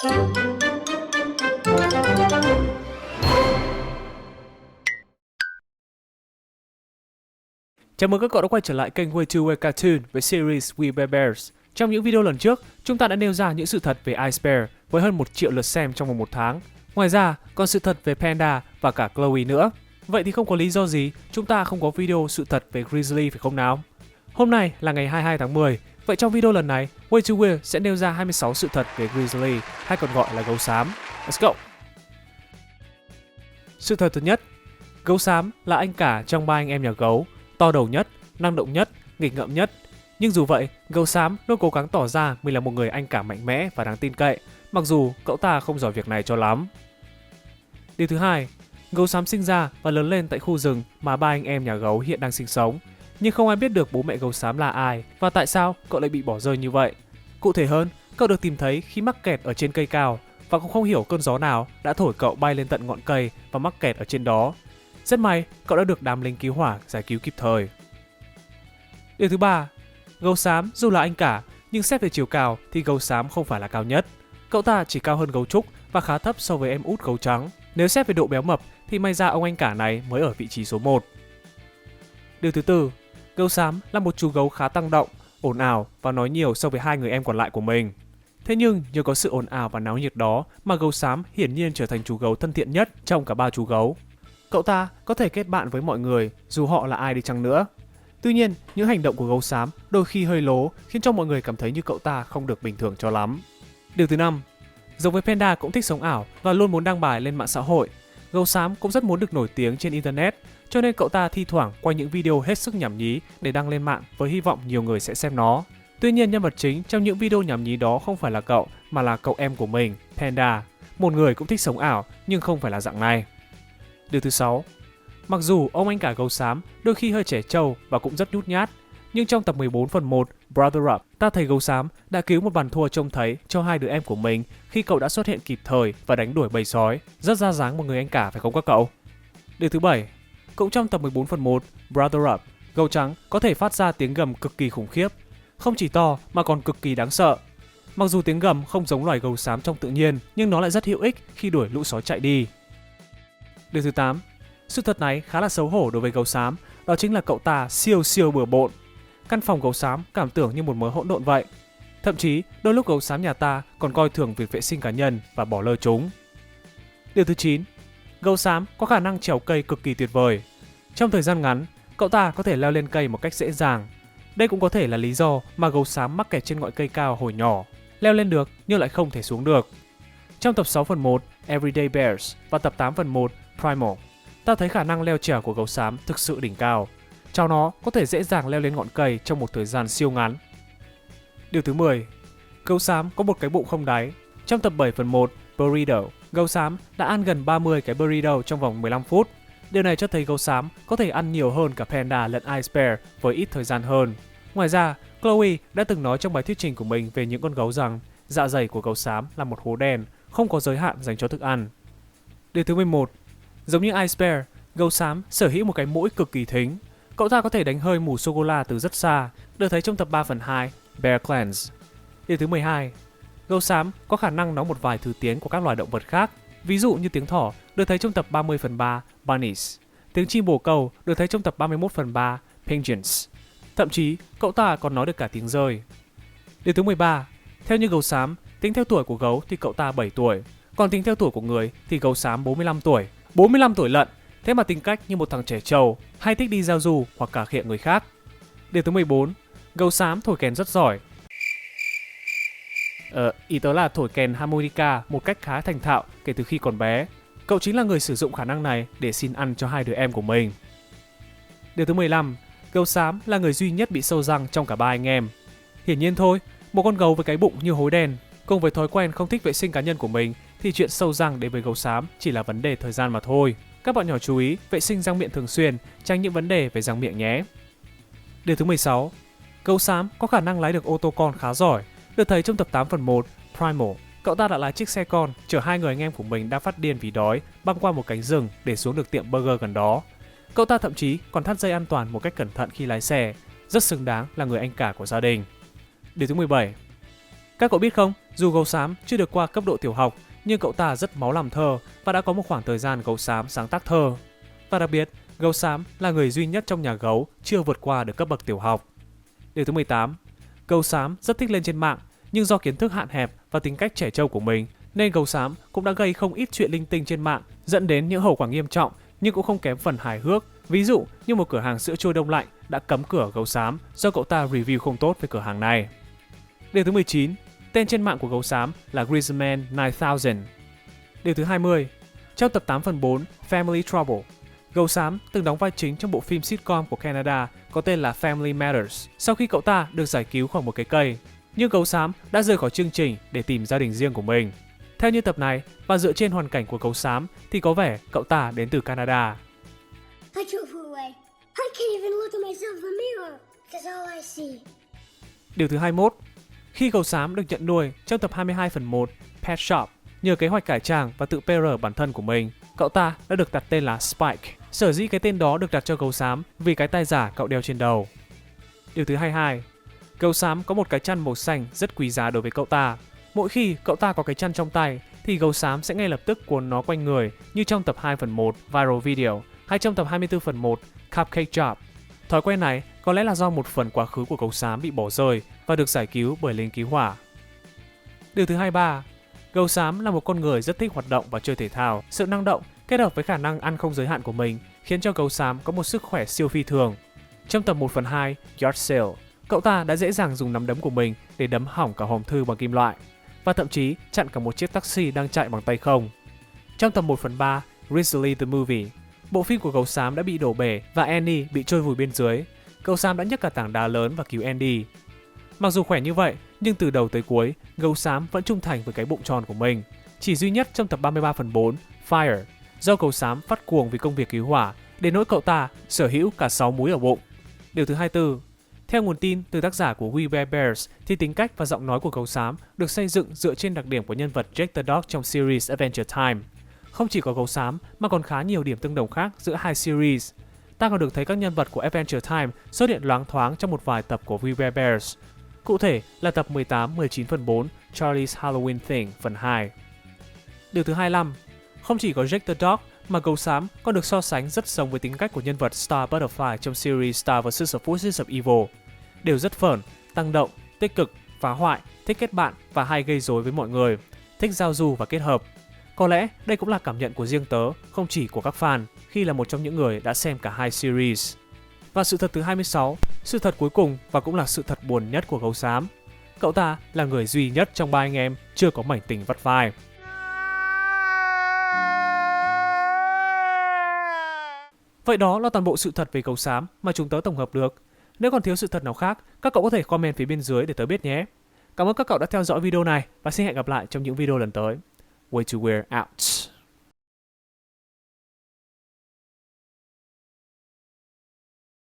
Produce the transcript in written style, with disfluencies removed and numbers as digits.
Chào mừng các cậu đã quay trở lại kênh Way to Way Cartoon với series We Bear Bears. Trong những video lần trước, chúng ta đã nêu ra những sự thật về Ice Bear với hơn 1 triệu lượt xem trong vòng 1 tháng. Ngoài ra, còn sự thật về Panda và cả Chloe nữa. Vậy thì không có lý do gì chúng ta không có video sự thật về Grizzly phải không nào? Hôm nay là ngày 22 tháng 10, vậy trong video lần này, Way to Way sẽ nêu ra 26 sự thật về Grizzly, hay còn gọi là gấu xám. Let's go! Sự thật thứ nhất, gấu xám là anh cả trong 3 anh em nhà gấu, to đầu nhất, năng động nhất, nghịch ngợm nhất. Nhưng dù vậy, gấu xám luôn cố gắng tỏ ra mình là một người anh cả mạnh mẽ và đáng tin cậy, mặc dù cậu ta không giỏi việc này cho lắm. Điều thứ hai, gấu xám sinh ra và lớn lên tại khu rừng mà 3 anh em nhà gấu hiện đang sinh sống, nhưng không ai biết được bố mẹ gấu xám là ai và tại sao cậu lại bị bỏ rơi như vậy. Cụ thể hơn, cậu được tìm thấy khi mắc kẹt ở trên cây cao và cũng không hiểu cơn gió nào đã thổi cậu bay lên tận ngọn cây và mắc kẹt ở trên đó. Rất may, cậu đã được đám lính cứu hỏa giải cứu kịp thời. Điều thứ ba, gấu xám dù là anh cả, nhưng xét về chiều cao thì gấu xám không phải là cao nhất. Cậu ta chỉ cao hơn gấu trúc và khá thấp so với em út gấu trắng. Nếu xét về độ béo mập thì may ra ông anh cả này mới ở vị trí số 1. Điều thứ tư, gấu xám là một chú gấu khá tăng động, ồn ào và nói nhiều so với hai người em còn lại của mình. Thế nhưng nhờ có sự ồn ào và náo nhiệt đó mà gấu xám hiển nhiên trở thành chú gấu thân thiện nhất trong cả 3 chú gấu. Cậu ta có thể kết bạn với mọi người dù họ là ai đi chăng nữa. Tuy nhiên, những hành động của gấu xám đôi khi hơi lố khiến cho mọi người cảm thấy như cậu ta không được bình thường cho lắm. Điều thứ 5, giống với Panda cũng thích sống ảo và luôn muốn đăng bài lên mạng xã hội, gấu xám cũng rất muốn được nổi tiếng trên internet, cho nên cậu ta thi thoảng quay những video hết sức nhảm nhí để đăng lên mạng với hy vọng nhiều người sẽ xem nó. Tuy nhiên, nhân vật chính trong những video nhảm nhí đó không phải là cậu mà là cậu em của mình, Panda, một người cũng thích sống ảo nhưng không phải là dạng này. Điều thứ 6, mặc dù ông anh cả gấu xám đôi khi hơi trẻ trâu và cũng rất nhút nhát, nhưng trong tập 14 phần 1 Brother Up, ta thấy gấu xám đã cứu một bàn thua trông thấy cho hai đứa em của mình khi cậu đã xuất hiện kịp thời và đánh đuổi bầy sói, rất ra dáng một người anh cả phải không các cậu? Điều thứ 7, cũng trong tập 14 phần 1 Brother Up, gấu trắng có thể phát ra tiếng gầm cực kỳ khủng khiếp, không chỉ to mà còn cực kỳ đáng sợ. Mặc dù tiếng gầm không giống loài gấu xám trong tự nhiên, nhưng nó lại rất hữu ích khi đuổi lũ sói chạy đi. Điều thứ 8, sự thật này khá là xấu hổ đối với gấu xám, đó chính là cậu ta siêu bừa bộn. Căn phòng gấu xám cảm tưởng như một mớ hỗn độn vậy. Thậm chí, đôi lúc gấu xám nhà ta còn coi thường việc vệ sinh cá nhân và bỏ lơ chúng. Điều thứ 9, gấu xám có khả năng trèo cây cực kỳ tuyệt vời. Trong thời gian ngắn, cậu ta có thể leo lên cây một cách dễ dàng. Đây cũng có thể là lý do mà gấu xám mắc kẹt trên ngọn cây cao hồi nhỏ, leo lên được nhưng lại không thể xuống được. Trong tập 6 phần 1 Everyday Bears và tập 8 phần 1 Primal, ta thấy khả năng leo trèo của gấu xám thực sự đỉnh cao. Cháu nó có thể dễ dàng leo lên ngọn cây trong một thời gian siêu ngắn. Điều thứ 10, gấu xám có một cái bụng không đáy. Trong tập 7 phần 1 Burrito, gấu xám đã ăn gần 30 cái burrito trong vòng 15 phút. Điều này cho thấy gấu xám có thể ăn nhiều hơn cả Panda lẫn Ice Bear với ít thời gian hơn. Ngoài ra, Chloe đã từng nói trong bài thuyết trình của mình về những con gấu rằng dạ dày của gấu xám là một hố đen, không có giới hạn dành cho thức ăn. Điều thứ 11, giống như Ice Bear, gấu xám sở hữu một cái mũi cực kỳ thính. Cậu ta có thể đánh hơi mùi sô-cô-la từ rất xa, được thấy trong tập 3 phần 2 Bear Clans. Điều thứ 12, gấu xám có khả năng nói một vài thứ tiếng của các loài động vật khác, ví dụ như tiếng thỏ được thấy trong tập 30 phần 3 Bunnies, tiếng chim bồ câu được thấy trong tập 31 phần 3 Pigeons. Thậm chí, cậu ta còn nói được cả tiếng rơi. Điều thứ 13, theo như gấu xám, tính theo tuổi của gấu thì cậu ta 7 tuổi, còn tính theo tuổi của người thì gấu xám 45 tuổi. 45 tuổi lận, thế mà tính cách như một thằng trẻ trâu, hay thích đi giao du hoặc cà khịa người khác. Điều thứ 14, gấu xám thổi kèn rất giỏi. Ý tớ là thổi kèn harmonica một cách khá thành thạo kể từ khi còn bé. Cậu chính là người sử dụng khả năng này để xin ăn cho hai đứa em của mình. Điều thứ 15, gấu xám là người duy nhất bị sâu răng trong cả 3 anh em. Hiển nhiên thôi, một con gấu với cái bụng như hối đen, cùng với thói quen không thích vệ sinh cá nhân của mình thì chuyện sâu răng đến với gấu xám chỉ là vấn đề thời gian mà thôi. Các bạn nhỏ chú ý vệ sinh răng miệng thường xuyên, tránh những vấn đề về răng miệng nhé. Điều thứ 16, gấu xám có khả năng lái được ô tô con khá giỏi, được thấy trong tập 8 phần 1 Primal. Cậu ta đã lái chiếc xe con chở hai người anh em của mình đang phát điên vì đói băng qua một cánh rừng để xuống được tiệm burger gần đó. Cậu ta thậm chí còn thắt dây an toàn một cách cẩn thận khi lái xe, rất xứng đáng là người anh cả của gia đình. Điều thứ 17, các cậu biết không, Dù gấu xám chưa được qua cấp độ tiểu học, nhưng cậu ta rất máu làm thơ và đã có một khoảng thời gian gấu xám sáng tác thơ. Và đặc biệt, gấu xám là người duy nhất trong nhà gấu chưa vượt qua được cấp bậc tiểu học. Điều thứ 18. Gấu xám rất thích lên trên mạng, nhưng do kiến thức hạn hẹp và tính cách trẻ trâu của mình, nên gấu xám cũng đã gây không ít chuyện linh tinh trên mạng, dẫn đến những hậu quả nghiêm trọng nhưng cũng không kém phần hài hước. Ví dụ như một cửa hàng sữa trôi đông lạnh đã cấm cửa gấu xám do cậu ta review không tốt về cửa hàng này. Điều thứ 19. Tên trên mạng của gấu xám là Griezmann 9000. Điều thứ 20. Trong tập 8 phần 4 Family Trouble, gấu xám từng đóng vai chính trong bộ phim sitcom của Canada có tên là Family Matters sau khi cậu ta được giải cứu khỏi một cái cây. Nhưng gấu xám đã rời khỏi chương trình để tìm gia đình riêng của mình. Theo như tập này, và dựa trên hoàn cảnh của gấu xám thì có vẻ cậu ta đến từ Canada. I drove her away. I can't even look at myself in the mirror because all I see. Điều thứ 21. Khi gấu xám được nhận nuôi trong tập 22 phần 1 Pet Shop, nhờ kế hoạch cải trang và tự PR bản thân của mình, cậu ta đã được đặt tên là Spike. Sở dĩ cái tên đó được đặt cho gấu xám vì cái tai giả cậu đeo trên đầu. Điều thứ 22. Gấu xám có một cái chăn màu xanh rất quý giá đối với cậu ta. Mỗi khi cậu ta có cái chăn trong tay thì gấu xám sẽ ngay lập tức cuốn nó quanh người, như trong tập 2 phần 1 Viral Video hay trong tập 24 phần 1 Cupcake Job. Thói quen này có lẽ là do một phần quá khứ của gấu xám bị bỏ rơi và được giải cứu bởi lính cứu hỏa. Điều thứ 23. Gấu xám là một con người rất thích hoạt động và chơi thể thao. Sự năng động kết hợp với khả năng ăn không giới hạn của mình khiến cho gấu xám có một sức khỏe siêu phi thường. Trong tập 1 phần 2 Yard Sale, cậu ta đã dễ dàng dùng nắm đấm của mình để đấm hỏng cả hòm thư bằng kim loại và thậm chí chặn cả một chiếc taxi đang chạy bằng tay không. Trong tập 1 phần 3 Grizzly the Movie, bộ phim của gấu xám đã bị đổ bể và Andy bị trôi vùi bên dưới. Gấu xám đã nhấc cả tảng đá lớn và cứu Andy. Mặc dù khỏe như vậy, nhưng từ đầu tới cuối, gấu xám vẫn trung thành với cái bụng tròn của mình. Chỉ duy nhất trong tập 33 phần 4 Fire, do gấu xám phát cuồng vì công việc cứu hỏa, đến nỗi cậu ta sở hữu cả 6 múi ở bụng. Điều thứ 24. Theo nguồn tin từ tác giả của We Bare Bears thì tính cách và giọng nói của gấu xám được xây dựng dựa trên đặc điểm của nhân vật Jake the Dog trong series Adventure Time. Không chỉ có gấu xám mà còn khá nhiều điểm tương đồng khác giữa hai series. Ta còn được thấy các nhân vật của Adventure Time xuất hiện loáng thoáng trong một vài tập của We Bare Bears. Cụ thể là tập 18-19 phần 4 Charlie's Halloween Thing phần 2. Điều thứ 25. Không chỉ có Jake the Dog mà gấu xám còn được so sánh rất giống với tính cách của nhân vật Star Butterfly trong series Star vs. The Forces of Evil. Đều rất phởn, tăng động, tích cực, phá hoại, thích kết bạn và hay gây rối với mọi người, thích giao du và kết hợp. Có lẽ đây cũng là cảm nhận của riêng tớ, không chỉ của các fan, khi là một trong những người đã xem cả hai series. Và sự thật thứ 26, sự thật cuối cùng và cũng là sự thật buồn nhất của gấu xám. Cậu ta là người duy nhất trong ba anh em chưa có mảnh tình vắt vai. Vậy đó là toàn bộ sự thật về gấu xám mà chúng tớ tổng hợp được. Nếu còn thiếu sự thật nào khác, các cậu có thể comment phía bên dưới để tớ biết nhé. Cảm ơn các cậu đã theo dõi video này và xin hẹn gặp lại trong những video lần tới. Way to Wear out.